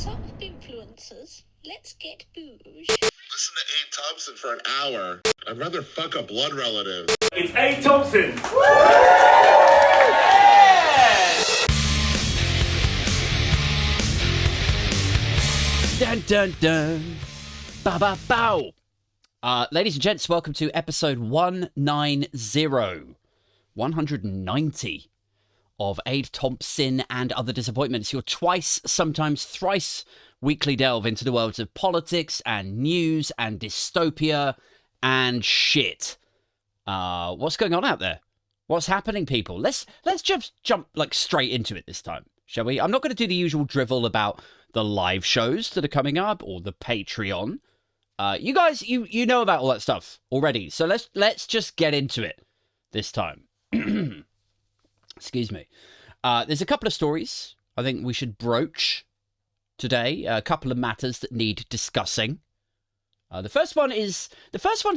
Sup, influencers? Let's get booze. Listen to Abe Thompson for an hour. I'd rather fuck a blood relative. It's Abe Thompson. Dun dun dun. Ba ba bow. Ladies and gents, welcome to episode 190 of Abe Thompsin and Other Disappointments. Your twice, sometimes thrice weekly delve into the worlds of politics and news and dystopia and shit. What's going on out there? What's happening, people? Let's just jump like straight into it this time, shall we? I'm not going to do the usual drivel about the live shows that are coming up or the Patreon. You guys, you know about all that stuff already. So let's just get into it this time. Excuse me. There's a couple of stories I think we should broach today. A couple of matters that need discussing. The first one's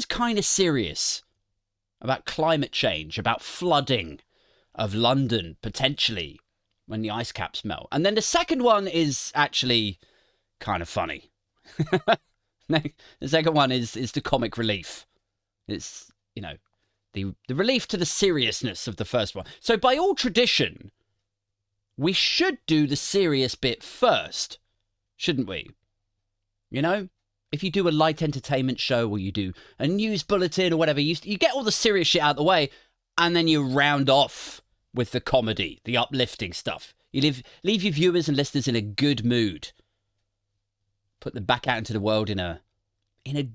kind of serious, about climate change, about flooding of London potentially when the ice caps melt. And then the second one is actually kind of funny. The second one is the comic relief. It's, you know, the relief to the seriousness of the first one. So by all tradition, we should do the serious bit first, shouldn't we? You know, if you do a light entertainment show or you do a news bulletin or whatever, you get all the serious shit out of the way and then you round off with the comedy, the uplifting stuff. You leave your viewers and listeners in a good mood. Put them back out into the world in a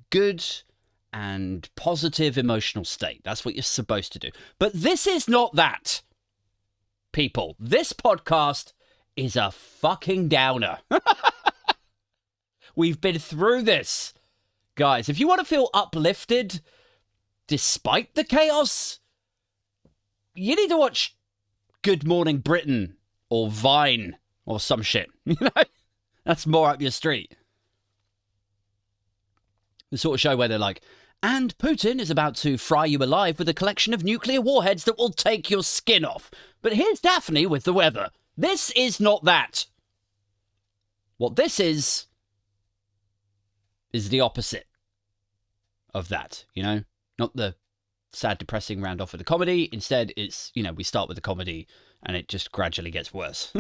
good and positive emotional state. That's what you're supposed to do. But this is not that, people. This podcast is a fucking downer. We've been through this. Guys, if you want to feel uplifted despite the chaos, you need to watch Good Morning Britain or Vine or some shit. You know? That's more up your street. The sort of show where they're like, and Putin is about to fry you alive with a collection of nuclear warheads that will take your skin off. But here's Daphne with the weather. This is not that. What this is the opposite of that, you know? Not the sad, depressing round off of the comedy. Instead, it's, you know, we start with the comedy and it just gradually gets worse.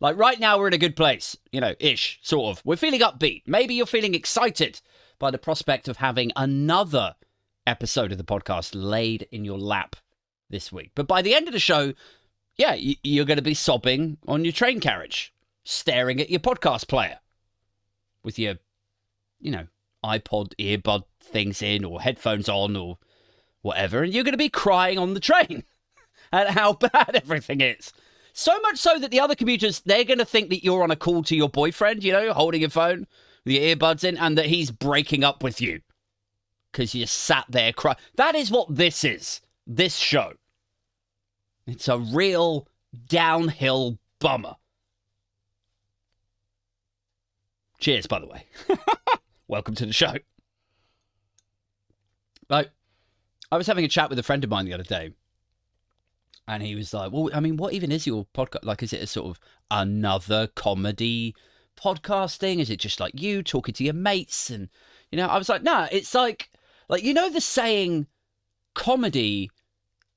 Like right now we're in a good place, you know, ish, sort of. We're feeling upbeat. Maybe you're feeling excited by the prospect of having another episode of the podcast laid in your lap this week. But by the end of the show, yeah, you're going to be sobbing on your train carriage, staring at your podcast player with your, you know, iPod earbud things in or headphones on or whatever. And you're going to be crying on the train at how bad everything is. So much so that the other commuters, they're going to think that you're on a call to your boyfriend, you know, holding your phone with your earbuds in, and that he's breaking up with you because you sat there crying. That is what this is, this show. It's a real downhill bummer. Cheers, by the way. Welcome to the show. Like, I was having a chat with a friend of mine the other day. And he was like, well, I mean, what even is your podcast? Like, is it a sort of another comedy podcast thing? Is it just like you talking to your mates? And, you know, I was like, nah, it's like, you know, the saying comedy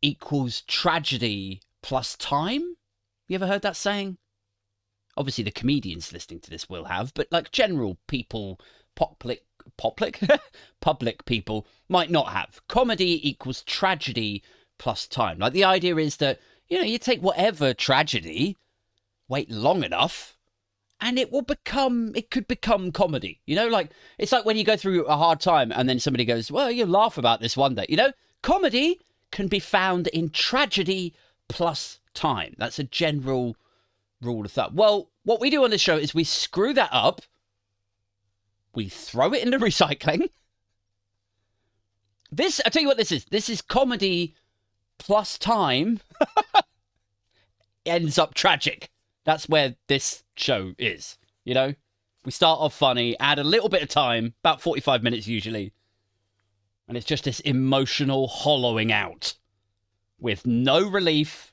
equals tragedy plus time? You ever heard that saying? Obviously, the comedians listening to this will have, but like general people, public people might not have. Comedy equals tragedy plus time. Like the idea is that, you know, you take whatever tragedy, wait long enough, and it could become comedy. You know, like it's like when you go through a hard time and then somebody goes, well, you'll laugh about this one day. You know, comedy can be found in tragedy plus time. That's a general rule of thumb. Well, what we do on this show is we screw that up, we throw it into recycling. I tell you what this is. This is comedy plus time ends up tragic. That's where this show is, you know? We start off funny, add a little bit of time, about 45 minutes usually, and it's just this emotional hollowing out with no relief,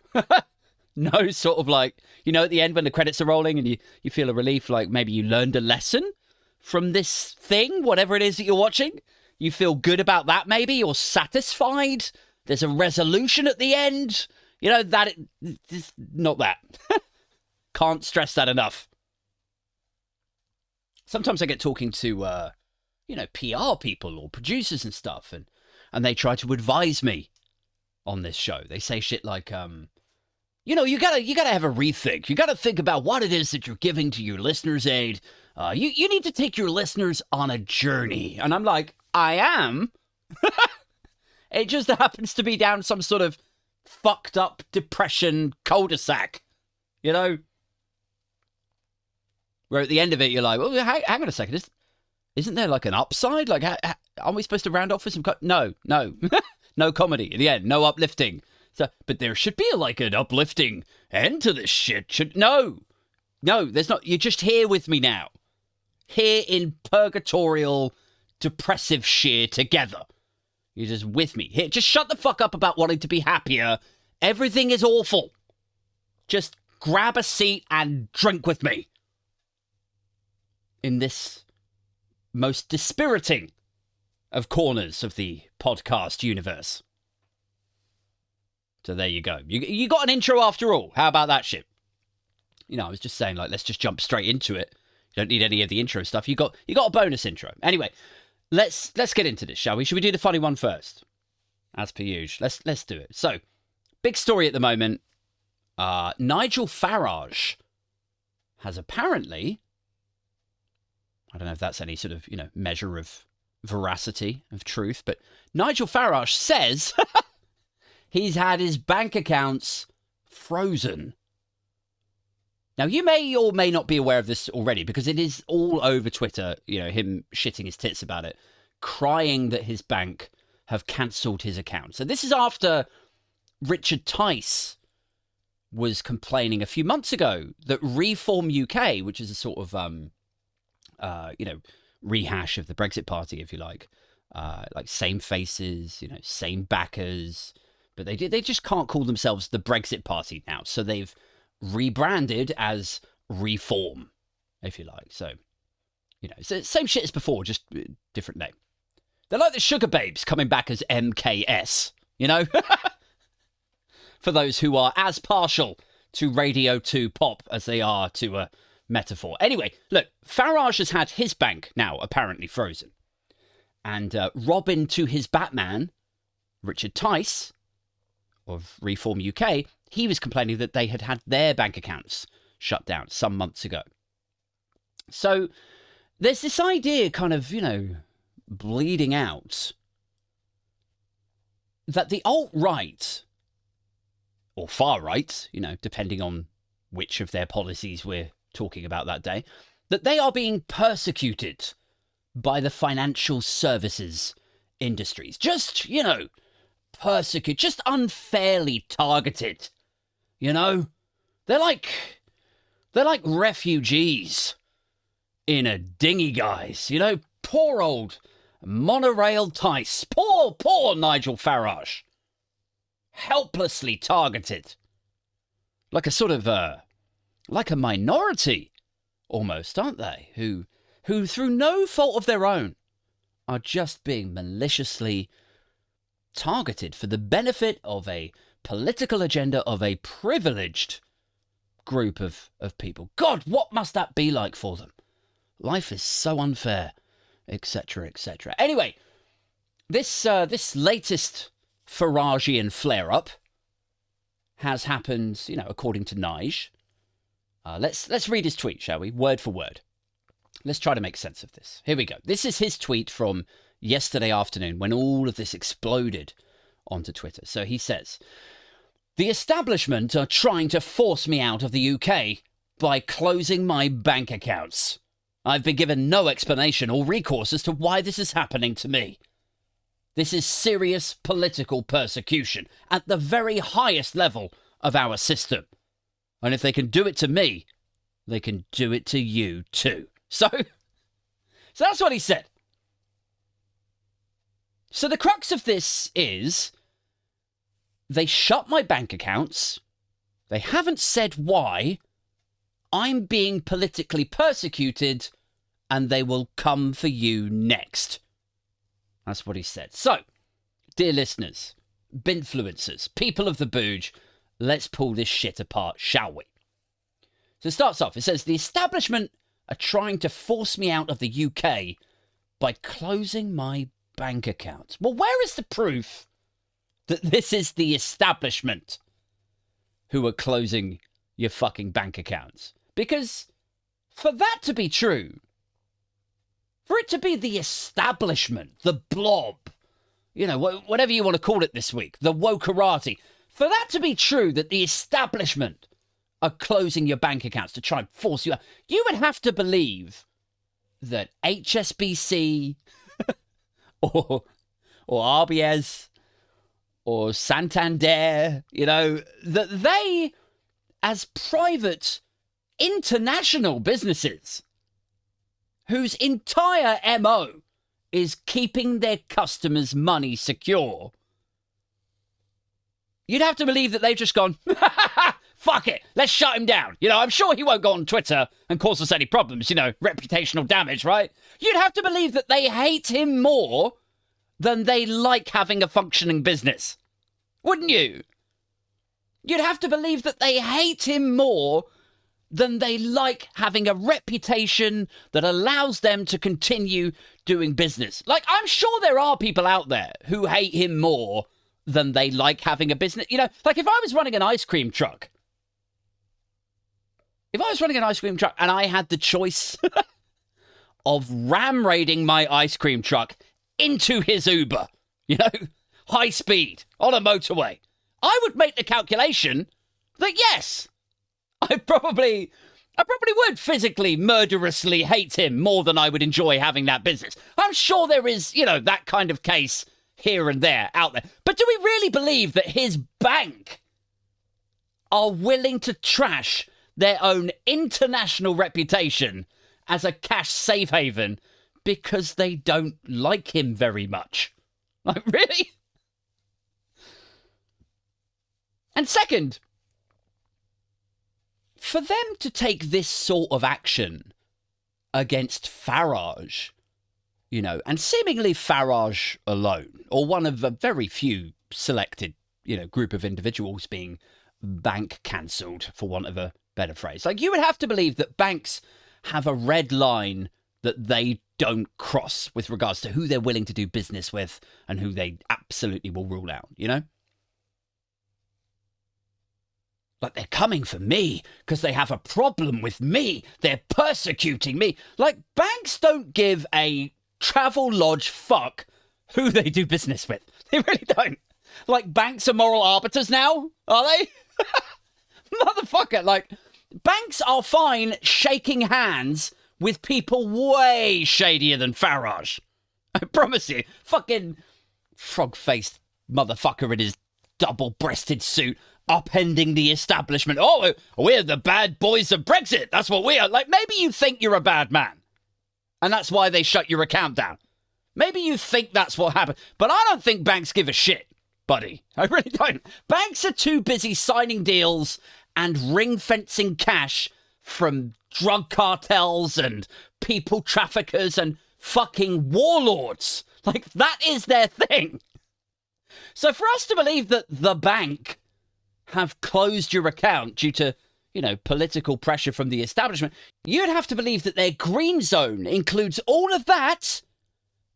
No sort of like, at the end when the credits are rolling and you feel a relief, like maybe you learned a lesson from this thing, whatever it is that you're watching. You feel good about that, maybe. You're satisfied. There's a resolution at the end. It's not that. Can't stress that enough. Sometimes I get talking to, PR people or producers and stuff, and they try to advise me on this show. They say shit like, you gotta have a rethink. You gotta think about what it is that you're giving to your listeners' aid. You need to take your listeners on a journey. And I'm like, I am. It just happens to be down some sort of fucked up depression cul-de-sac, where at the end of it you're like, well, hang on a second, isn't there like an upside? Like, aren't we supposed to round off with some no no comedy at the end, no uplifting. So, but there should be like an uplifting end to this shit. No, there's not. You're just here with me now, here in purgatorial depressive sheer together. You're just with me. Here, just shut the fuck up about wanting to be happier. Everything is awful. Just grab a seat and drink with me. In this most dispiriting of corners of the podcast universe. So there you go. You got an intro after all. How about that shit? I was just saying, like, let's just jump straight into it. You don't need any of the intro stuff. You got a bonus intro. Anyway. Let's get into this, shall we? Should we do the funny one first? As per usual. Let's do it. So, big story at the moment. Nigel Farage has apparently, I don't know if that's any sort of, measure of veracity, of truth, but Nigel Farage says he's had his bank accounts frozen. Now, you may or may not be aware of this already, because it is all over Twitter, him shitting his tits about it, crying that his bank have cancelled his account. So this is after Richard Tice was complaining a few months ago that Reform UK, which is a sort of, rehash of the Brexit Party, if you like same faces, same backers, but they just can't call themselves the Brexit Party now. So they've rebranded as Reform, if you like. So, so same shit as before, just different name. They're like the Sugar Babes coming back as MKS, for those who are as partial to Radio 2 pop as they are to a metaphor. Anyway, look, Farage has had his bank now apparently frozen. And Robin to his Batman, Richard Tice of Reform UK, he was complaining that they had their bank accounts shut down some months ago. So there's this idea kind of, bleeding out that the alt-right, or far-right, depending on which of their policies we're talking about that day, that they are being persecuted by the financial services industries. Just, persecuted, just unfairly targeted. They're like refugees in a dinghy, guys. Poor old monorail Tice. Poor Nigel Farage. Helplessly targeted. Like a sort of, like a minority, almost, aren't they? Who through no fault of their own are just being maliciously targeted for the benefit of a political agenda of a privileged group of people. God, what must that be like for them? Life is so unfair, etc., etc. Anyway, this latest Faragian flare-up has happened, according to Nige. Let's read his tweet, shall we? Word for word. Let's try to make sense of this. Here we go. This is his tweet from yesterday afternoon when all of this exploded onto Twitter. So he says, "The establishment are trying to force me out of the UK by closing my bank accounts. I've been given no explanation or recourse as to why this is happening to me. This is serious political persecution at the very highest level of our system. And if they can do it to me, they can do it to you too." So that's what he said. So the crux of this is they shut my bank accounts They haven't said why. I'm being politically persecuted, and they will come for you next. That's what he said. So, dear listeners, binfluencers, people of the booge, let's pull this shit apart, shall we? So it starts off, it says, the establishment are trying to force me out of the UK by closing my bank account. Well, where is the proof that this is the establishment who are closing your fucking bank accounts? Because for that to be true, for it to be the establishment, the blob, you know, whatever you want to call it this week, the wokerati, for that to be true, that the establishment are closing your bank accounts to try and force you out, you would have to believe that HSBC or RBS or Santander, you know, that they, as private international businesses whose entire MO is keeping their customers' money secure, you'd have to believe that they've just gone, fuck it, let's shut him down. You know, I'm sure he won't go on Twitter and cause us any problems, you know, reputational damage, right? You'd have to believe that they hate him more than they like having a functioning business. Wouldn't you? You'd have to believe that they hate him more than they like having a reputation that allows them to continue doing business. Like, I'm sure there are people out there who hate him more than they like having a business. You know, like if I was running an ice cream truck, and I had the choice of ram raiding my ice cream truck into his Uber, you know, high speed on a motorway, I would make the calculation that yes, I probably would physically, murderously hate him more than I would enjoy having that business. I'm sure there is, you know, that kind of case here and there, out there. But do we really believe that his bank are willing to trash their own international reputation as a cash safe haven because they don't like him very much? Like, really? And second, for them to take this sort of action against Farage, you know, and seemingly Farage alone, or one of a very few selected, you know, group of individuals being bank cancelled, for want of a better phrase. Like, you would have to believe that banks have a red line that they don't cross with regards to who they're willing to do business with and who they absolutely will rule out, you know? Like, they're coming for me because they have a problem with me. They're persecuting me. Like, banks don't give a travel lodge fuck who they do business with. They really don't. Like, banks are moral arbiters now, are they? Motherfucker, like, banks are fine shaking hands with people way shadier than Farage. I promise you. Fucking frog-faced motherfucker in his double-breasted suit upending the establishment. Oh, we're the bad boys of Brexit. That's what we are. Like, maybe you think you're a bad man, and that's why they shut your account down. Maybe you think that's what happened. But I don't think banks give a shit, buddy. I really don't. Banks are too busy signing deals and ring-fencing cash from drug cartels and people traffickers and fucking warlords. Like, that is their thing. So for us to believe that the bank have closed your account due to, you know, political pressure from the establishment, you'd have to believe that their green zone includes all of that,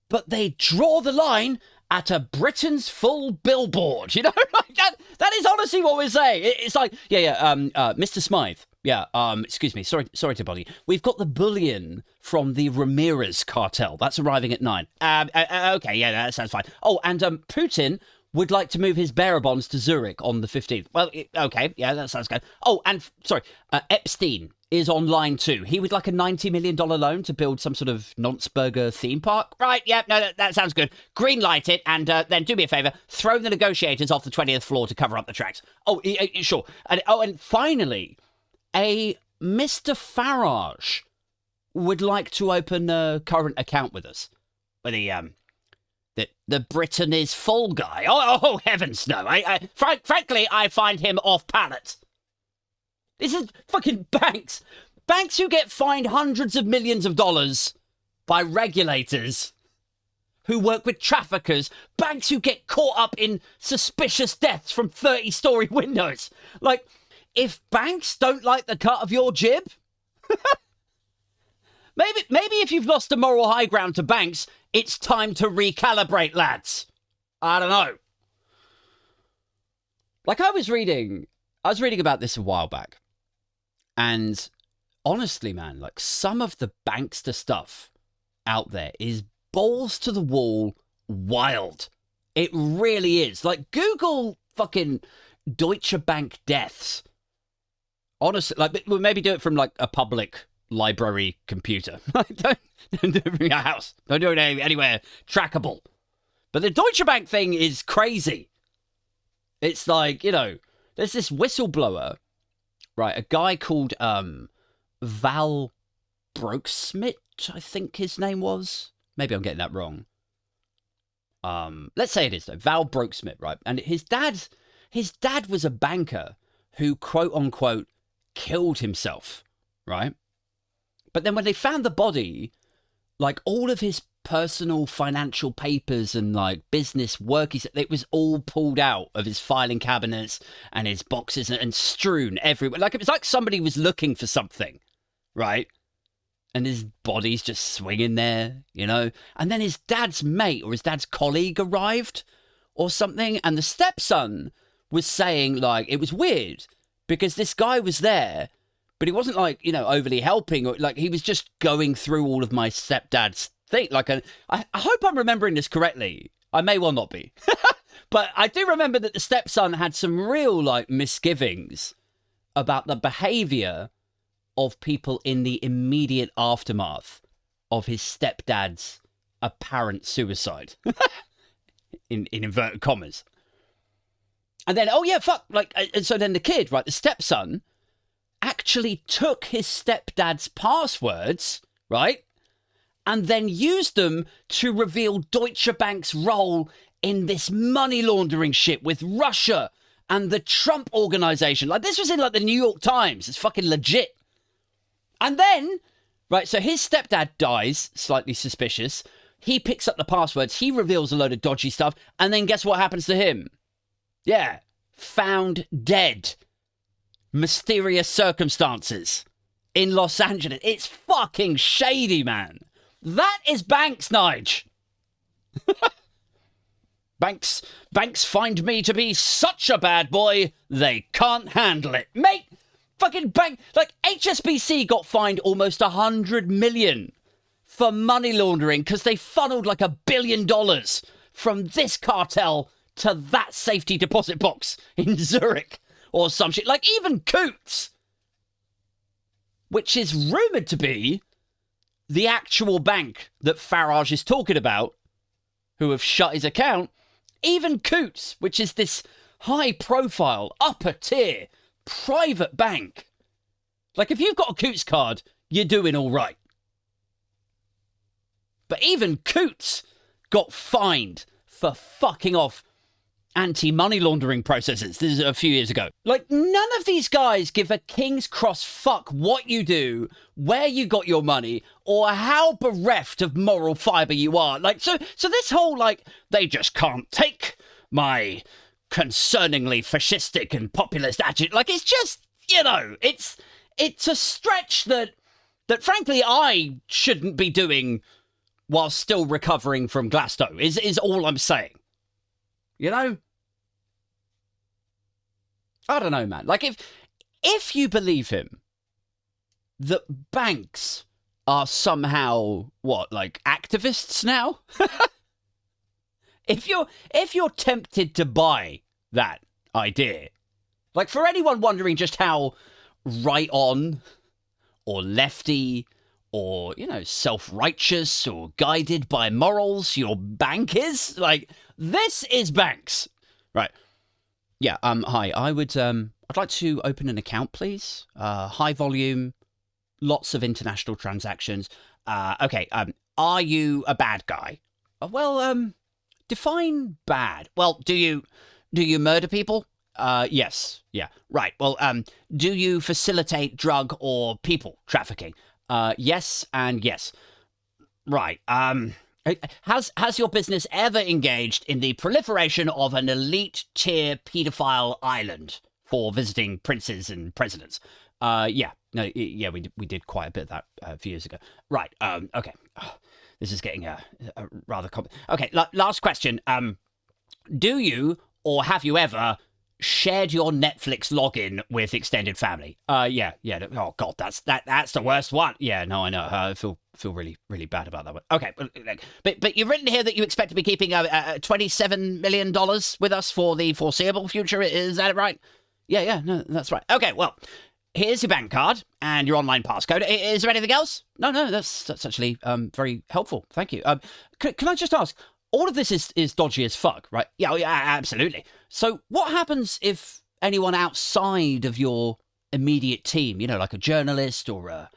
but they draw the line at a Britain's full billboard. You know, like that is honestly what we're saying. It's like, Mr. Smythe. Yeah, excuse me, sorry to bother you. We've got the bullion from the Ramirez cartel. That's arriving at 9. Okay, yeah, that sounds fine. Oh, and Putin would like to move his bearer bonds to Zurich on the 15th. Well, okay, yeah, that sounds good. Oh, and, Epstein is on line 2. He would like a $90 million loan to build some sort of Nontsberger theme park. Right, yeah, no, that sounds good. Green light it, and then do me a favour, throw the negotiators off the 20th floor to cover up the tracks. Oh, sure. And finally, a Mr. Farage would like to open a current account with us. With the Britain is full guy. Oh heavens no. Frankly, I find him off palate. This is fucking banks. Banks who get fined hundreds of millions of dollars by regulators who work with traffickers. Banks who get caught up in suspicious deaths from 30-story windows. Like, if banks don't like the cut of your jib, maybe if you've lost the moral high ground to banks, it's time to recalibrate, lads. I don't know. Like, I was reading about this a while back, and honestly, man, like, some of the bankster stuff out there is balls to the wall wild. It really is. Like, Google fucking Deutsche Bank deaths. Honestly, like, we'll maybe do it from, like, a public library computer. Don't do it from your house. Don't do it anywhere trackable. But the Deutsche Bank thing is crazy. It's like, you know, there's this whistleblower, right? A guy called Val Brokesmith, I think his name was. Maybe I'm getting that wrong. Let's say it is, though. Val Brokesmith, right? And his dad was a banker who, quote unquote, killed himself, right? But then when they found the body, like, all of his personal financial papers and, like, business work, it was all pulled out of his filing cabinets and his boxes and strewn everywhere. Like, it was like somebody was looking for something, right? And his body's just swinging there, you know? And then his dad's mate or his dad's colleague arrived or something, and the stepson was saying, like, it was weird because this guy was there, but he wasn't, like, you know, overly helping, or, like, he was just going through all of my stepdad's thing. Like, I hope I'm remembering this correctly. I may well not be. But I do remember that the stepson had some real, like, misgivings about the behaviour of people in the immediate aftermath of his stepdad's apparent suicide. in inverted commas. And then, oh yeah, fuck, like, and so then the kid, right, the stepson, actually took his stepdad's passwords, right, and then used them to reveal Deutsche Bank's role in this money laundering shit with Russia and the Trump organization. Like, this was in, like, the New York Times. It's fucking legit. And then, right, so his stepdad dies, slightly suspicious. He picks up the passwords. He reveals a load of dodgy stuff. And then guess what happens to him? Yeah, found dead. Mysterious circumstances in Los Angeles. It's fucking shady, man. That is banks, Nige. Banks find me to be such a bad boy, they can't handle it. Mate, fucking bank, like, HSBC got fined almost $100 million for money laundering because they funneled like $1 billion from this cartel to that safety deposit box in Zurich or some shit. Like, even Coots, which is rumoured to be the actual bank that Farage is talking about, who have shut his account, even Coots, which is this high-profile, upper-tier, private bank. Like, if you've got a Coots card, you're doing all right. But even Coots got fined for fucking off anti-money laundering processes. This is a few years ago. Like, none of these guys give a king's cross fuck what you do, where you got your money, or how bereft of moral fibre you are. Like, so this whole, like, they just can't take my concerningly fascistic and populist attitude. Like, it's just, you know, it's a stretch that frankly I shouldn't be doing while still recovering from Glasto, is all I'm saying. You know? I don't know, man. Like, if you believe him that banks are somehow, what, like, activists now? If you're tempted to buy that idea, like, for anyone wondering just how right on or lefty or, you know, self-righteous or guided by morals your bank is, like, this is banks. Right. Yeah, hi, I'd like to open an account, please. High volume, lots of international transactions. Okay, are you a bad guy? Well, define bad. Well, do you murder people? Yes. Yeah. Right. Well, do you facilitate drug or people trafficking? Yes and yes. Right. Has your business ever engaged in the proliferation of an elite tier pedophile island for visiting princes and presidents? Yeah. No. Yeah. We did quite a bit of that a few years ago. Right. Okay. This is getting a rather okay. Last question. Do you or have you ever shared your Netflix login with extended family? Yeah. Oh God, that's the worst one. Yeah, no, I know. I feel really bad about that one. Okay, but you've written here that you expect to be keeping $27 million with us for the foreseeable future. Is that right? Yeah, no, that's right. Okay, well, here's your bank card and your online passcode. Is there anything else? No, that's actually very helpful. Thank you. Can I just ask? All of this is dodgy as fuck, right? Yeah, absolutely. So what happens if anyone outside of your immediate team, like a journalist or a,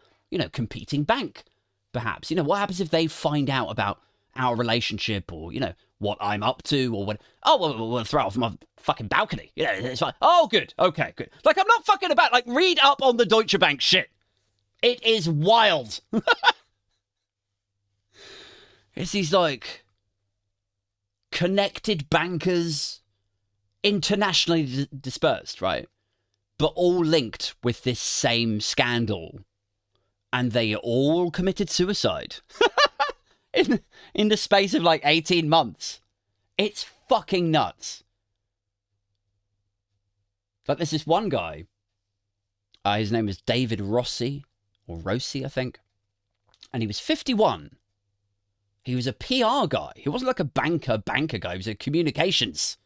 competing bank, perhaps? What happens if they find out about our relationship or, what I'm up to or what? Oh, well, we'll throw it off my fucking balcony. It's like, oh, good. Okay, good. Like, I'm not fucking about. Like, read up on the Deutsche Bank shit. It is wild. It's these, like, connected bankers, internationally dispersed, right? But all linked with this same scandal. And they all committed suicide. in the space of like 18 months. It's fucking nuts. Like there's this one guy. His name was David Rossi, or Rossi, I think. And he was 51. He was a PR guy. He wasn't like a banker guy. He was a communications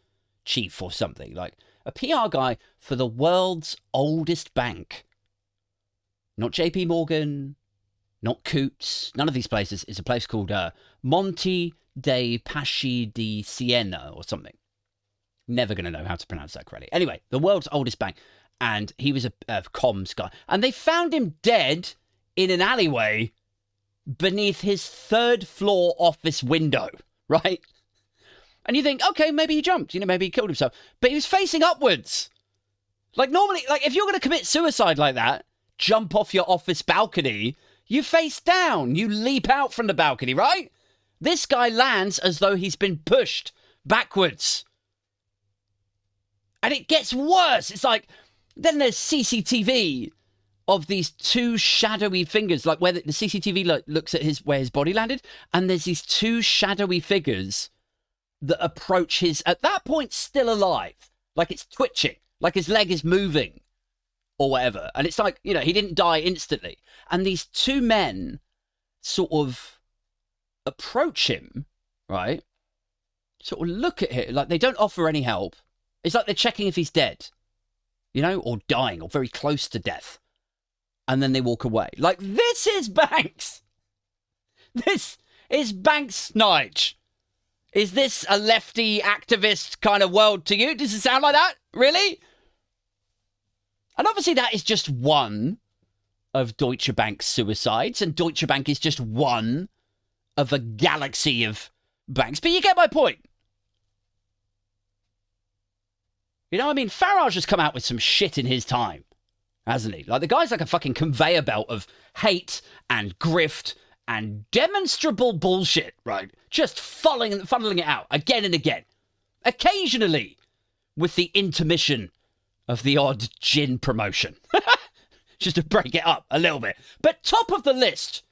chief or something. Like a PR guy for the world's oldest bank. Not JP Morgan, not Coots. None of these places. It's a place called Monte dei Paschi di Siena or something. Never going to know how to pronounce that correctly. Anyway, the world's oldest bank. And he was a comms guy. And they found him dead in an alleyway beneath his third floor office window, right? And you think, okay, maybe he jumped, maybe he killed himself. But he was facing upwards. Like normally, like if you're going to commit suicide like that, jump off your office balcony, you face down, you leap out from the balcony, right? This guy lands as though he's been pushed backwards. And it gets worse. It's like, then there's CCTV of these two shadowy fingers, like where the CCTV looks at where his body landed, and there's these two shadowy figures that approach his, at that point, still alive. Like it's twitching, like his leg is moving, or whatever. And it's like, he didn't die instantly. And these two men sort of approach him, right? Sort of look at him, like they don't offer any help. It's like they're checking if he's dead, or dying, or very close to death. And then they walk away. Like, this is Banks. This is Banks, Nige. Is this a lefty activist kind of world to you? Does it sound like that? Really? And obviously that is just one of Deutsche Bank's suicides. And Deutsche Bank is just one of a galaxy of banks. But you get my point. Farage has come out with some shit in his time. Hasn't he? Like, the guy's like a fucking conveyor belt of hate and grift and demonstrable bullshit, right? Just funneling it out again and again. Occasionally, with the intermission of the odd gin promotion. Just to break it up a little bit. But top of the list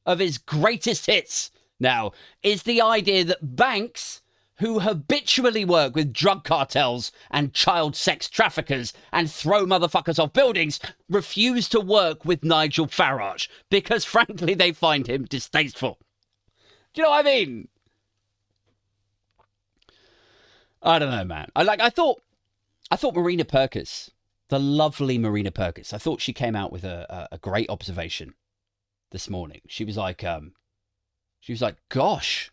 of his greatest hits now is the idea that banks who habitually work with drug cartels and child sex traffickers and throw motherfuckers off buildings refuse to work with Nigel Farage because, frankly, they find him distasteful. Do you know what I mean? I don't know, man. I thought Marina Perkis, the lovely Marina Perkis, I thought she came out with a great observation this morning. She was like, gosh,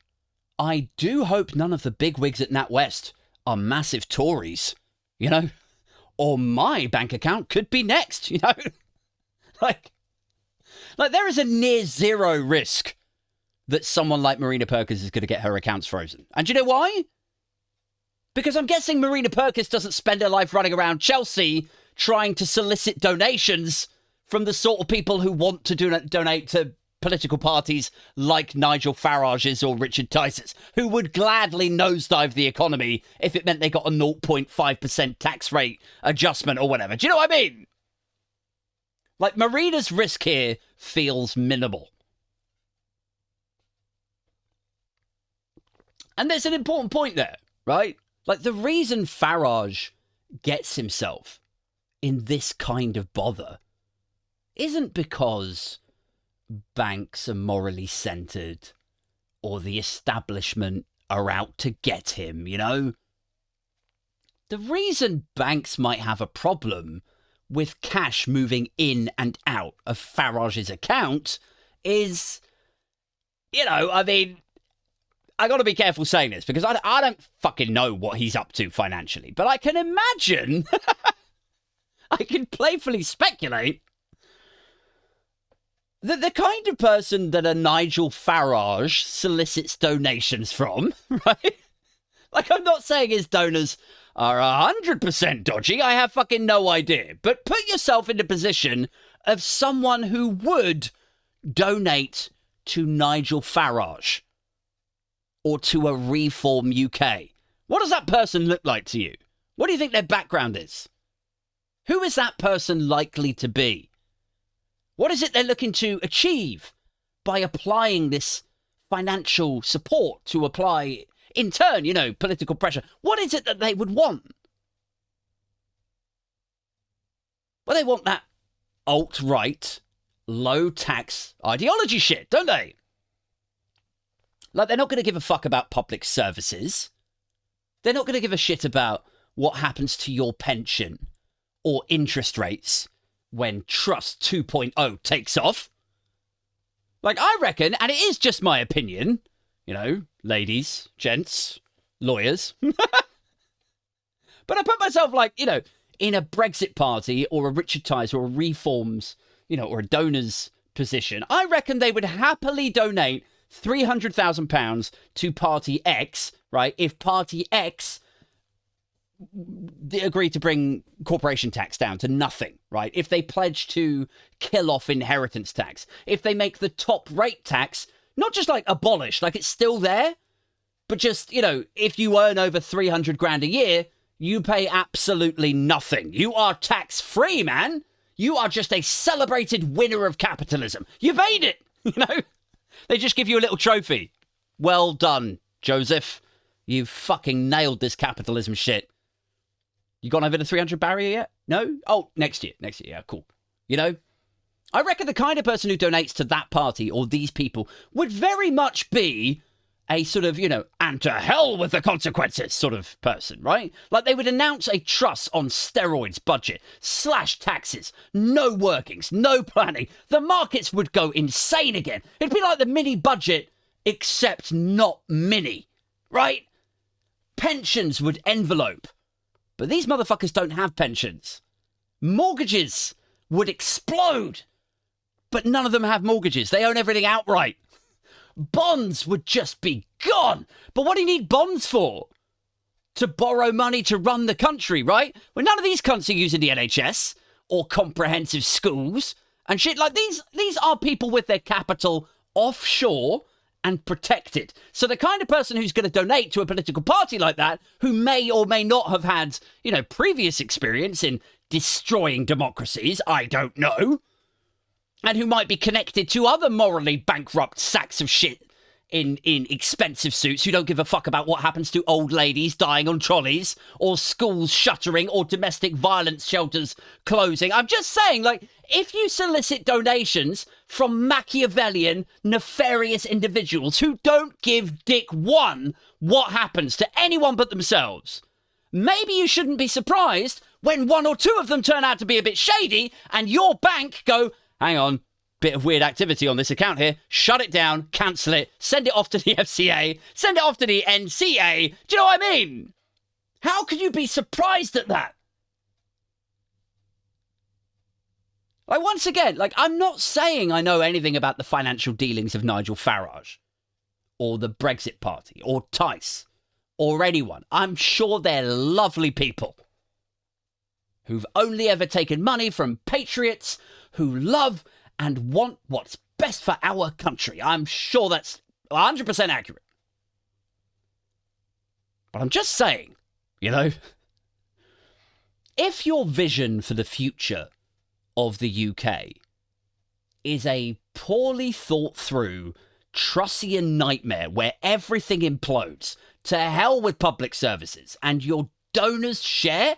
I do hope none of the bigwigs at NatWest are massive Tories, or my bank account could be next, like there is a near zero risk that someone like Marina Perkins is going to get her accounts frozen. And do you know why? Because I'm guessing Marina Perkins doesn't spend her life running around Chelsea trying to solicit donations from the sort of people who want to donate to political parties like Nigel Farage's or Richard Tice's, who would gladly nosedive the economy if it meant they got a 0.5% tax rate adjustment or whatever. Do you know what I mean? Like, Marina's risk here feels minimal. And there's an important point there, right? Like, the reason Farage gets himself in this kind of bother isn't because banks are morally centered or the establishment are out to get him, you know? The reason banks might have a problem with cash moving in and out of Farage's account is, you know, I mean, I got to be careful saying this because I don't fucking know what he's up to financially, but I can imagine, I can playfully speculate that the kind of person that a Nigel Farage solicits donations from, right? Like, I'm not saying his donors are 100% dodgy. I have fucking no idea. But put yourself in the position of someone who would donate to Nigel Farage or to a Reform UK. What does that person look like to you? What do you think their background is? Who is that person likely to be? What is it they're looking to achieve by applying this financial support to apply, in turn, you know, political pressure? What is it that they would want? Well, they want that alt-right, low-tax ideology shit, don't they? Like, they're not going to give a fuck about public services. They're not going to give a shit about what happens to your pension or interest rates when Trust 2.0 takes off. Like, I reckon, and it is just my opinion, you know, ladies, gents, lawyers. But I put myself, like, you know, in a Brexit party or a Richard Tice or a Reforms, you know, or a donor's position. I reckon they would happily donate £300,000 to Party X, right? If Party X agree to bring corporation tax down to nothing, right? If they pledge to kill off inheritance tax, if they make the top rate tax not just like abolished, like it's still there, but just, you know, if you earn over 300 grand a year, you pay absolutely nothing. You are tax free, man. You are just a celebrated winner of capitalism. You made it, you know? They just give you a little trophy. Well done, Joseph. You fucking nailed this capitalism shit. You gone over the 300 barrier yet? No? Oh, next year. Next year. Yeah, cool. You know? I reckon the kind of person who donates to that party or these people would very much be a sort of, you know, and to hell with the consequences sort of person, right? Like they would announce a truss on steroids budget, slash taxes, no workings, no planning. The markets would go insane again. It'd be like the mini budget, except not mini, right? Pensions would envelope. But these motherfuckers don't have pensions. Mortgages would explode. But none of them have mortgages. They own everything outright. Bonds would just be gone. But what do you need bonds for? To borrow money to run the country, right? Well, none of these cunts are using the NHS or comprehensive schools and shit. Like these are people with their capital offshore and protected. So the kind of person who's going to donate to a political party like that, who may or may not have had, you know, previous experience in destroying democracies, I don't know, and who might be connected to other morally bankrupt sacks of shit in expensive suits who don't give a fuck about what happens to old ladies dying on trolleys or schools shuttering or domestic violence shelters closing. I'm just saying, like, if you solicit donations from Machiavellian, nefarious individuals who don't give dick one what happens to anyone but themselves, maybe you shouldn't be surprised when one or two of them turn out to be a bit shady and your bank go, hang on, bit of weird activity on this account here. Shut it down, cancel it, send it off to the FCA, send it off to the NCA. Do you know what I mean? How can you be surprised at that? Like, once again, like, I'm not saying I know anything about the financial dealings of Nigel Farage or the Brexit Party or Tice or anyone. I'm sure they're lovely people who've only ever taken money from patriots who love and want what's best for our country. I'm sure that's 100% accurate. But I'm just saying, you know, if your vision for the future of the UK is a poorly thought through Trussian nightmare where everything implodes, to hell with public services, and your donors share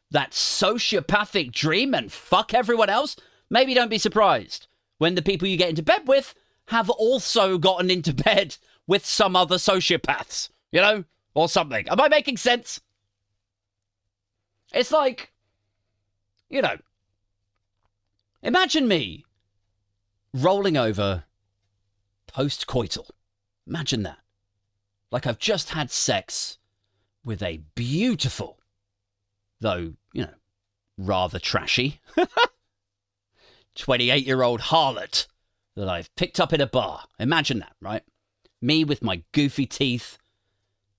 that sociopathic dream and fuck everyone else, maybe don't be surprised when the people you get into bed with have also gotten into bed with some other sociopaths, you know, or something. Am I making sense? It's like, you know, imagine me rolling over post-coital. Imagine that. Like I've just had sex with a beautiful, though, you know, rather trashy, 28-year-old harlot that I've picked up in a bar. Imagine that, right? Me with my goofy teeth,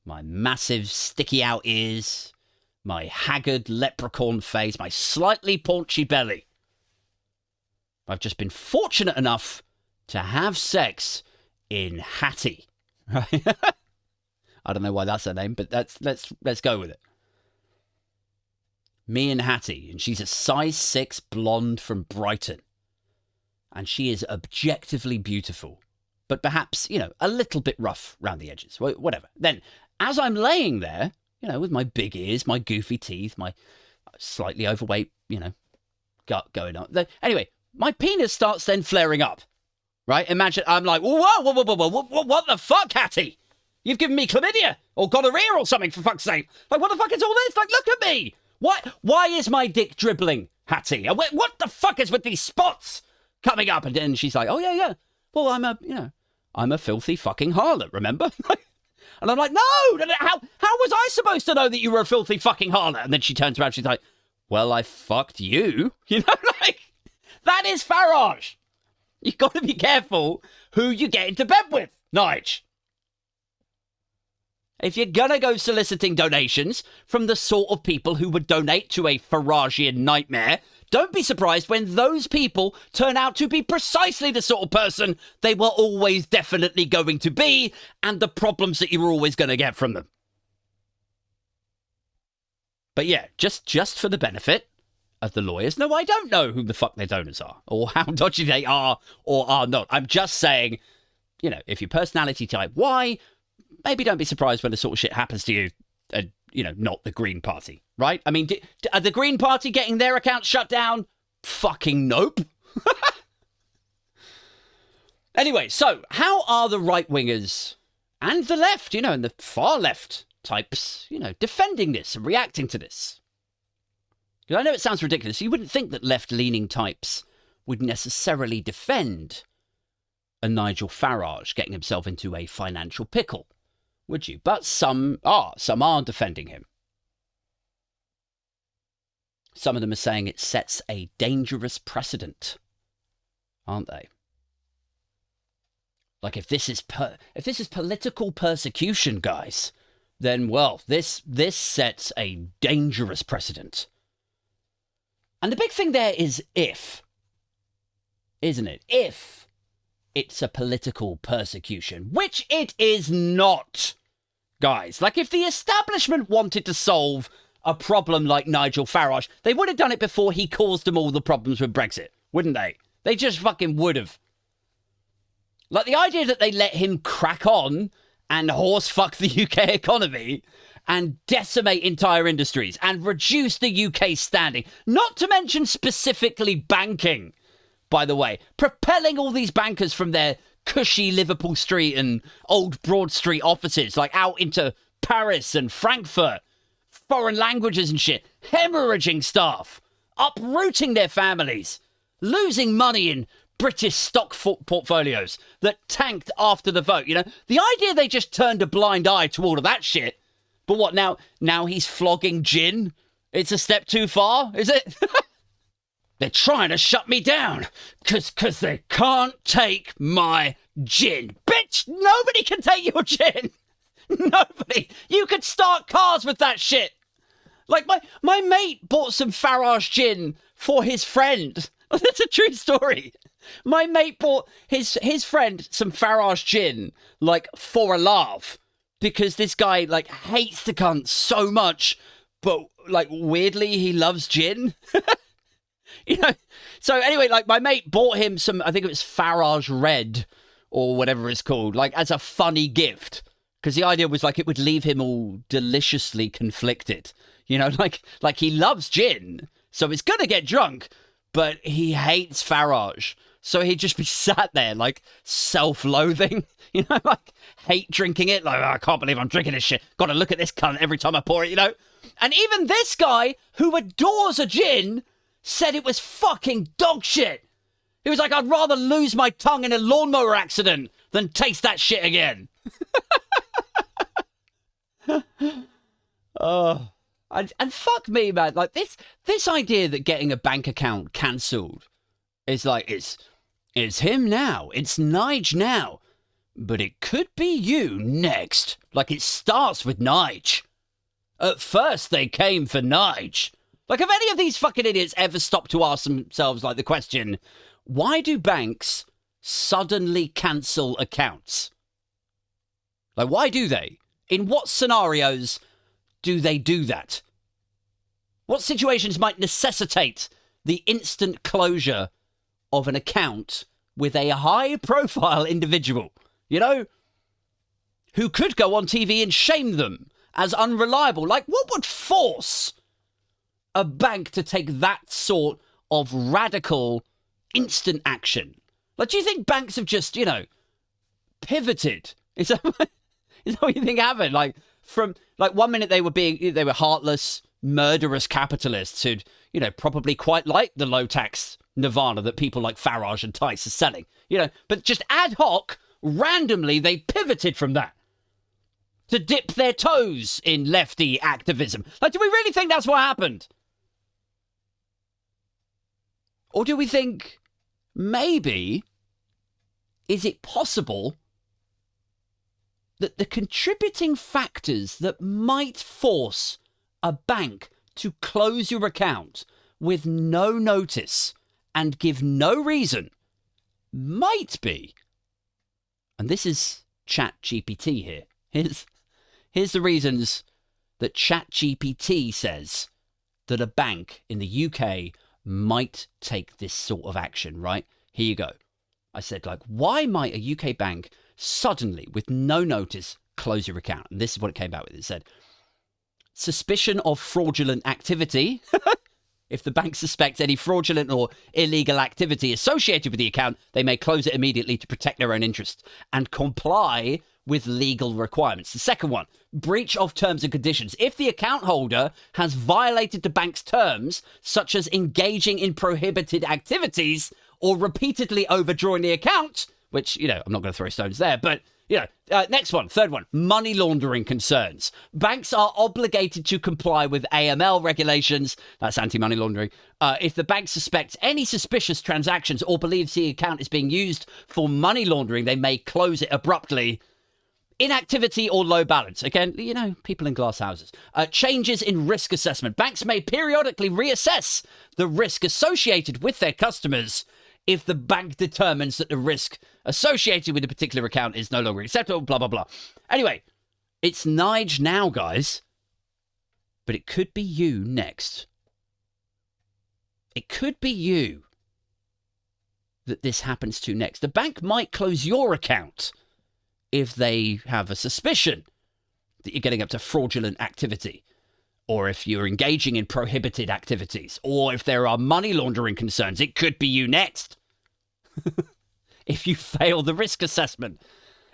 my massive sticky out ears, my haggard leprechaun face, my slightly paunchy belly. I've just been fortunate enough to have sex in Hattie. Right? I don't know why that's her name, but let's go with it. Me and Hattie, and she's a size 6 blonde from Brighton. And she is objectively beautiful, but perhaps, you know, a little bit rough around the edges, whatever. Then, as I'm laying there, you know, with my big ears, my goofy teeth, my slightly overweight, you know, gut going on. Anyway, my penis starts then flaring up, right? Imagine, I'm like, whoa, what the fuck, Hattie? You've given me chlamydia or gonorrhea or something, for fuck's sake. Like, what the fuck is all this? Like, look at me. Why is my dick dribbling, Hattie? What the fuck is with these spots coming up? And then she's like, oh, yeah. Well, I'm a filthy fucking harlot, remember? And I'm like, no, how was I supposed to know that you were a filthy fucking harlot? And then she turns around, she's like, well, I fucked you. You know, like, that is Farage. You've got to be careful who you get into bed with, Nige. If you're going to go soliciting donations from the sort of people who would donate to a Faragian nightmare, don't be surprised when those people turn out to be precisely the sort of person they were always definitely going to be, and the problems that you were always going to get from them. But yeah, just for the benefit of the lawyers, no, I don't know who the fuck their donors are, or how dodgy they are, or are not. I'm just saying, you know, if your personality type Y, maybe don't be surprised when the sort of shit happens to you, you know, not the Green Party, right? I mean, are the Green Party getting their accounts shut down? Fucking nope. Anyway, so how are the right-wingers and the left, you know, and the far left types, you know, defending this and reacting to this? Because I know it sounds ridiculous. You wouldn't think that left-leaning types would necessarily defend a Nigel Farage getting himself into a financial pickle, would you? But some are defending him. Some of them are saying it sets a dangerous precedent, aren't they? Like if this is political persecution, guys, then well, this sets a dangerous precedent. And the big thing there is if, isn't it? If it's a political persecution, which it is not, guys. Like, if the establishment wanted to solve a problem like Nigel Farage, they would have done it before he caused them all the problems with Brexit, wouldn't they? They just fucking would have. Like, the idea that they let him crack on and horse fuck the UK economy and decimate entire industries and reduce the UK standing, not to mention specifically banking, by the way, propelling all these bankers from their cushy Liverpool Street and Old Broad Street offices, like out into Paris and Frankfurt, foreign languages and shit, hemorrhaging staff, uprooting their families, losing money in British stock portfolios that tanked after the vote. You know, the idea they just turned a blind eye to all of that shit. But what, now he's flogging gin? It's a step too far, is it? They're trying to shut me down because they can't take my gin. Bitch, nobody can take your gin. Nobody. You could start cars with that shit. Like, my mate bought some Farage gin for his friend. That's a true story. My mate bought his friend some Farage gin, like, for a laugh. Because this guy, like, hates the cunt so much, but, like, weirdly, he loves gin. You know? So, anyway, like, my mate bought him some, I think it was Farage Red, or whatever it's called, like, as a funny gift. Because the idea was, like, it would leave him all deliciously conflicted. You know, like he loves gin, so he's gonna get drunk, but he hates Farage. So he'd just be sat there, like, self-loathing, you know, like, hate drinking it. Like, oh, I can't believe I'm drinking this shit. Gotta look at this cunt every time I pour it, you know? And even this guy, who adores a gin, said it was fucking dog shit. He was like, I'd rather lose my tongue in a lawnmower accident than taste that shit again. Oh... And fuck me, man. Like, this idea that getting a bank account cancelled is like, it's him now. It's Nige now. But it could be you next. Like, it starts with Nige. At first, they came for Nige. Like, have any of these fucking idiots ever stopped to ask themselves, like, the question, why do banks suddenly cancel accounts? Like, why do they? In what scenarios do they do that? What situations might necessitate the instant closure of an account with a high-profile individual, you know, who could go on TV and shame them as unreliable? Like, what would force a bank to take that sort of radical instant action? Like, do you think banks have just, you know, pivoted? Is that what you think happened? Like, from, like, one minute they were heartless, murderous capitalists who'd, you know, probably quite like the low-tax nirvana that people like Farage and Tice are selling, you know, but just ad hoc, randomly, they pivoted from that to dip their toes in lefty activism. Like, do we really think that's what happened? Or do we think, maybe, is it possible that the contributing factors that might force a bank to close your account with no notice and give no reason might be, and this is ChatGPT here. Here's the reasons that ChatGPT says that a bank in the UK might take this sort of action, right? Here you go. I said, like, why might a UK bank suddenly, with no notice, close your account? And this is what it came out with. It said, suspicion of fraudulent activity. If the bank suspects any fraudulent or illegal activity associated with the account, they may close it immediately to protect their own interests and comply with legal requirements. The second one, breach of terms and conditions. If the account holder has violated the bank's terms, such as engaging in prohibited activities or repeatedly overdrawing the account, which, you know, I'm not going to throw stones there, but, you know, next one, third one, money laundering concerns. Banks are obligated to comply with AML regulations, that's anti-money laundering, if the bank suspects any suspicious transactions or believes the account is being used for money laundering, they may close it abruptly. Inactivity or low balance. Again, you know, people in glass houses. Changes in risk assessment. Banks may periodically reassess the risk associated with their customers if the bank determines that the risk associated with a particular account is no longer acceptable, blah, blah, blah. Anyway, it's Nige now, guys. But it could be you next. It could be you that this happens to next. The bank might close your account if they have a suspicion that you're getting up to fraudulent activity, or if you're engaging in prohibited activities, or if there are money laundering concerns. It could be you next. If you fail the risk assessment,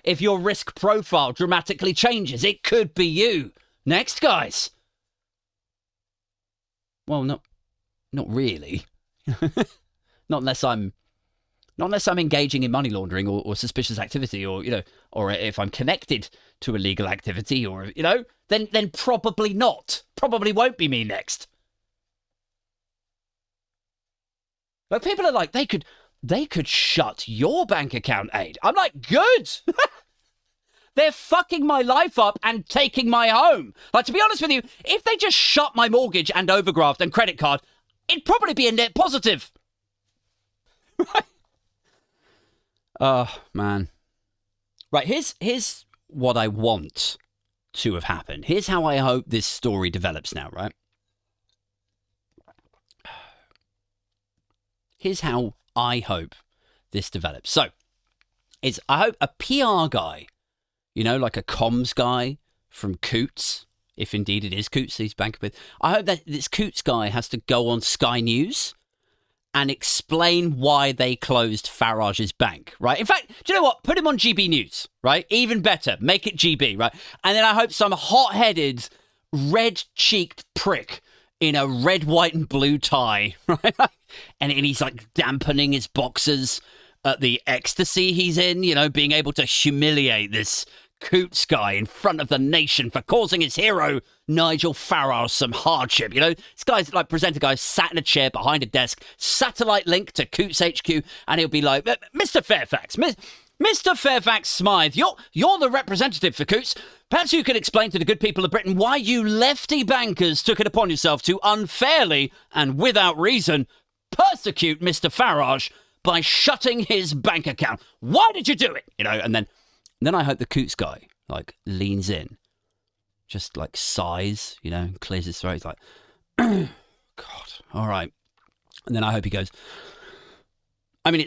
if your risk profile dramatically changes, it could be you next, guys. Well, not really. Not unless I'm engaging in money laundering or suspicious activity, or, you know, or if I'm connected to illegal activity, or, you know, then probably not. Probably won't be me next. But people are like, they could shut your bank account, Aid. I'm like, good. They're fucking my life up and taking my home. Like, to be honest with you, if they just shut my mortgage and overdraft and credit card, it'd probably be a net positive. Right? Oh, man. Right, here's what I want to have happened. Here's how I hope this story develops now, right? Here's how I hope this develops. So, I hope a PR guy, like a comms guy from Coots, if indeed it is Coots he's banking with, I hope that this Coots guy has to go on Sky News and explain why they closed Farage's bank, right? In fact, do you know what? Put him on GB News, right? Even better. Make it GB, right? And then I hope some hot-headed, red-cheeked prick in a red, white, and blue tie, right? And he's like dampening his boxers at the ecstasy he's in, being able to humiliate this Coots guy in front of the nation for causing his hero, Nigel Farage, some hardship. This guy's like presenter guy sat in a chair behind a desk, satellite link to Coots HQ, and he'll be like, Mr. Fairfax, Mr. Fairfax Smythe, you're the representative for Coots. Perhaps you could explain to the good people of Britain why you lefty bankers took it upon yourself to unfairly and without reason persecute Mr. Farage by shutting his bank account. Why did you do it? And then I hope the Coots guy, leans in, just, sighs, clears his throat. He's like, God, all right. And then I hope he goes, I mean,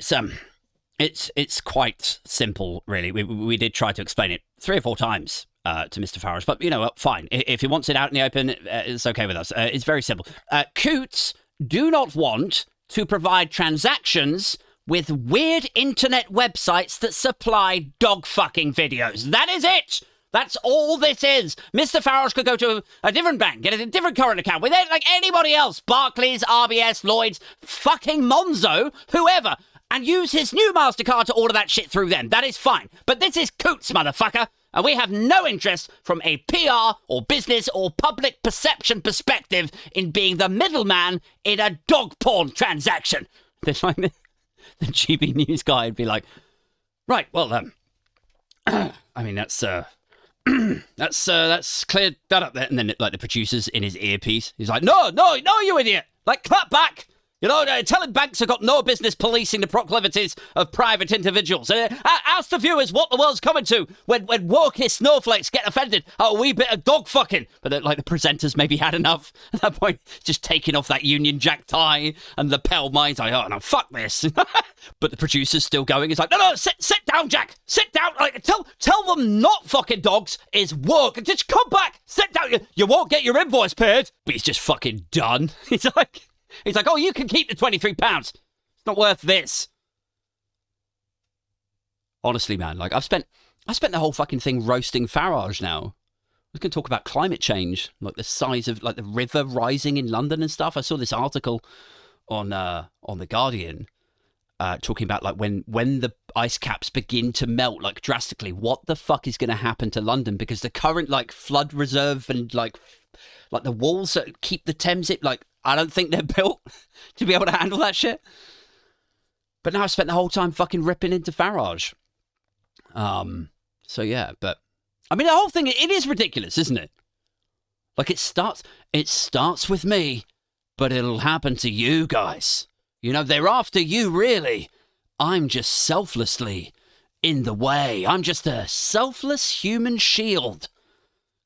it's quite simple, really. We did try to explain it 3 or 4 times to Mr. Farage, but, fine. If he wants it out in the open, it's okay with us. It's very simple. Coots do not want to provide transactions with weird internet websites that supply dog-fucking videos. That is it! That's all this is. Mr. Farage could go to a different bank, get a different current account with it like anybody else. Barclays, RBS, Lloyds, fucking Monzo, whoever, and use his new MasterCard to order that shit through them. That is fine. But this is Coots, motherfucker, and we have no interest from a PR or business or public perception perspective in being the middleman in a dog porn transaction. There's like the GB News guy would be like, right, well, I mean, that's cleared that up there. And then, the producer's in his earpiece. He's like, no, you idiot. Clap back. Telling banks have got no business policing the proclivities of private individuals. Ask the viewers what the world's coming to when woke snowflakes get offended at a wee bit of dog fucking. But the presenters maybe had enough at that point, just taking off that Union Jack tie and the Pell Mind's like, oh no, fuck this. But the producer's still going. It's like, no, sit down, Jack. Sit down. Tell them not fucking dogs is work. Just come back. Sit down. You won't get your invoice paid. But he's just fucking done. He's like, oh, you can keep the £23. It's not worth this. Honestly, man, I spent the whole fucking thing roasting Farage now. We can talk about climate change, the size of the river rising in London and stuff. I saw this article on The Guardian talking about when the ice caps begin to melt drastically, what the fuck is going to happen to London, because the current flood reserve and the walls that keep the Thames I don't think they're built to be able to handle that shit. But now I spent the whole time fucking ripping into Farage. So yeah, but I mean the whole thing, it is ridiculous, isn't it? It starts with me, but it'll happen to you guys. They're after you, really. I'm just selflessly in the way. I'm just a selfless human shield,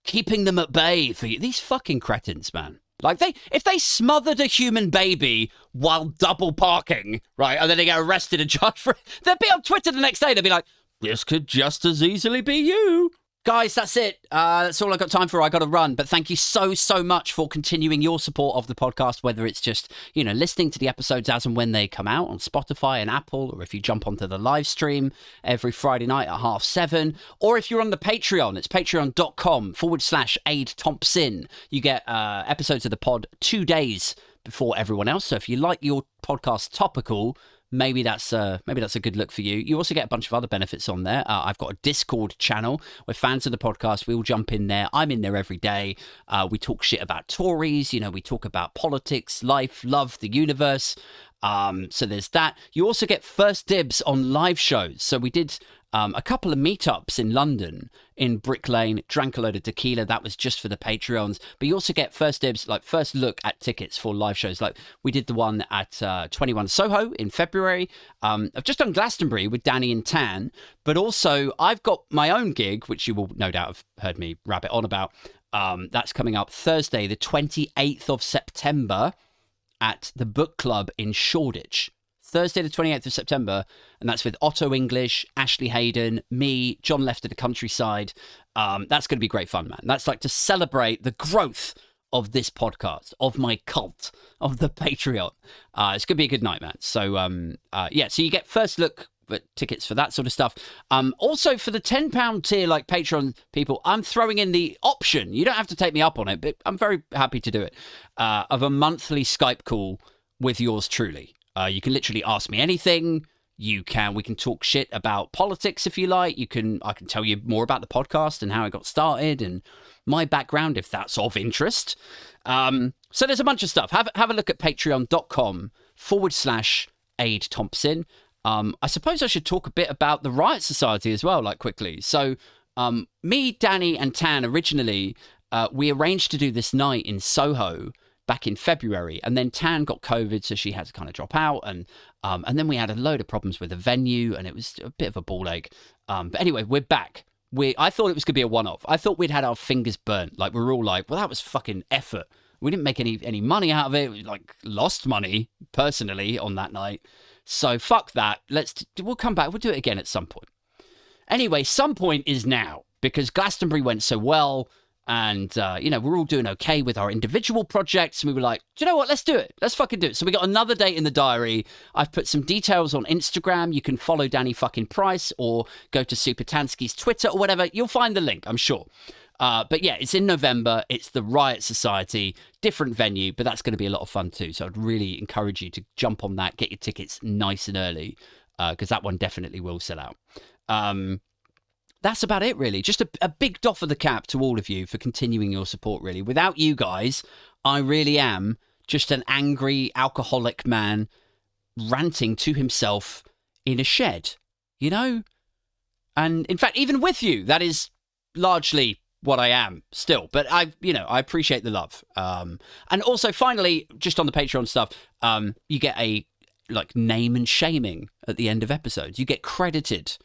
keeping them at bay for you. These fucking cretins, man. If they smothered a human baby while double parking, right, and then they get arrested and charged for it, they'd be on Twitter the next day. They'd be like, this could just as easily be you. Guys, that's it. That's all I've got time for. I got to run. But thank you so, so much for continuing your support of the podcast, whether it's just, listening to the episodes as and when they come out on Spotify and Apple, or if you jump onto the live stream every Friday night at 7:30, or if you're on the Patreon, it's patreon.com/Aid Thompson. You get episodes of the pod 2 days before everyone else. So if you like your podcast topical, maybe that's a good look for you. You also get a bunch of other benefits on there. I've got a Discord channel where fans of the podcast, we all jump in there. I'm in there every day. We talk shit about Tories. We talk about politics, life, love, the universe. So there's that. You also get first dibs on live shows. So we did a couple of meetups in London, in Brick Lane, drank a load of tequila. That was just for the Patreons. But you also get first dibs, like first look at tickets for live shows. Like we did the one at 21 Soho in February. I've just done Glastonbury with Danny and Tan. But also I've got my own gig, which you will no doubt have heard me rabbit on about. That's coming up Thursday, the 28th of September at the book club in Shoreditch. Thursday, the 28th of September, and that's with Otto English, Ashley Hayden, me, John Left of the Countryside. That's going to be great fun, man. That's like to celebrate the growth of this podcast, of my cult, of the Patreon. It's going to be a good night, man. So, yeah, so you get first look at tickets for that sort of stuff. Also, for the £10 tier, like Patreon people, I'm throwing in the option. You don't have to take me up on it, but I'm very happy to do it, of a monthly Skype call with yours truly. You can literally ask me anything. We can talk shit about politics if you like. I can tell you more about the podcast and how I got started and my background if that's of interest. So there's a bunch of stuff. Have a look at patreon.com/Aid Thompson. I suppose I should talk a bit about the Riot Society as well, like quickly. So me, Danny and Tan originally, we arranged to do this night in Soho back in February, and then Tan got COVID, so she had to kind of drop out, and then we had a load of problems with the venue, and it was a bit of a ball ache. But anyway, we're back. I thought it was going to be a one-off. I thought we'd had our fingers burnt. Like, we were all like, well, that was fucking effort. We didn't make any money out of it. We, like, lost money, personally, on that night. So, fuck that. We'll come back. We'll do it again at some point. Anyway, some point is now, because Glastonbury went so well, and, we're all doing okay with our individual projects. And we were like, do you know what? Let's do it. Let's fucking do it. So we got another date in the diary. I've put some details on Instagram. You can follow Danny fucking Price or go to Supertansky's Twitter or whatever. You'll find the link, I'm sure. But yeah, it's in November. It's the Riot Society, different venue, but that's going to be a lot of fun too. So I'd really encourage you to jump on that, get your tickets nice and early, because that one definitely will sell out. That's about it, really. Just a big doff of the cap to all of you for continuing your support, really. Without you guys, I really am just an angry alcoholic man ranting to himself in a shed, you know? And in fact, even with you, that is largely what I am still. But I appreciate the love. And also, finally, just on the Patreon stuff, you get a name and shaming at the end of episodes. You get credited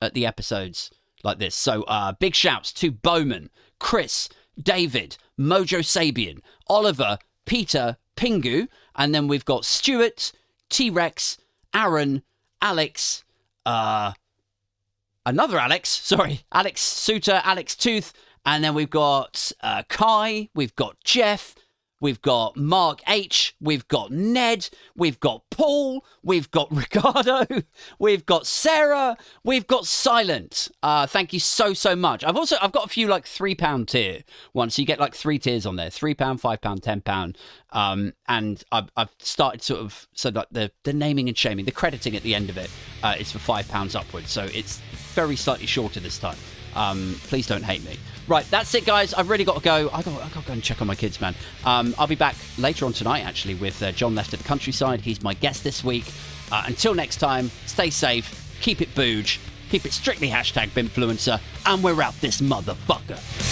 at the episodes like this. So big shouts to Bowman, Chris, David, Mojo Sabian, Oliver, Peter, Pingu, and then we've got Stuart, T-Rex, Aaron, Alex, another Alex, Alex Suter, Alex Tooth, and then we've got Kai, we've got Jeff, we've got Mark H, we've got Ned, we've got Paul, we've got Ricardo, we've got Sarah, we've got Silent. Thank you so much. I've got a few £3 tier ones, so you get 3 tiers on there: £3, £5, £10. And I've started the naming and shaming, the crediting at the end of it is for £5 upwards, so it's very slightly shorter this time. Please don't hate me. Right, that's it, guys. I've really got to go. I've got to go and check on my kids, man. I'll be back later on tonight, actually, with John Left of the Countryside. He's my guest this week. Until next time, stay safe, keep it booge, keep it strictly #Bimfluencer, and we're out this motherfucker.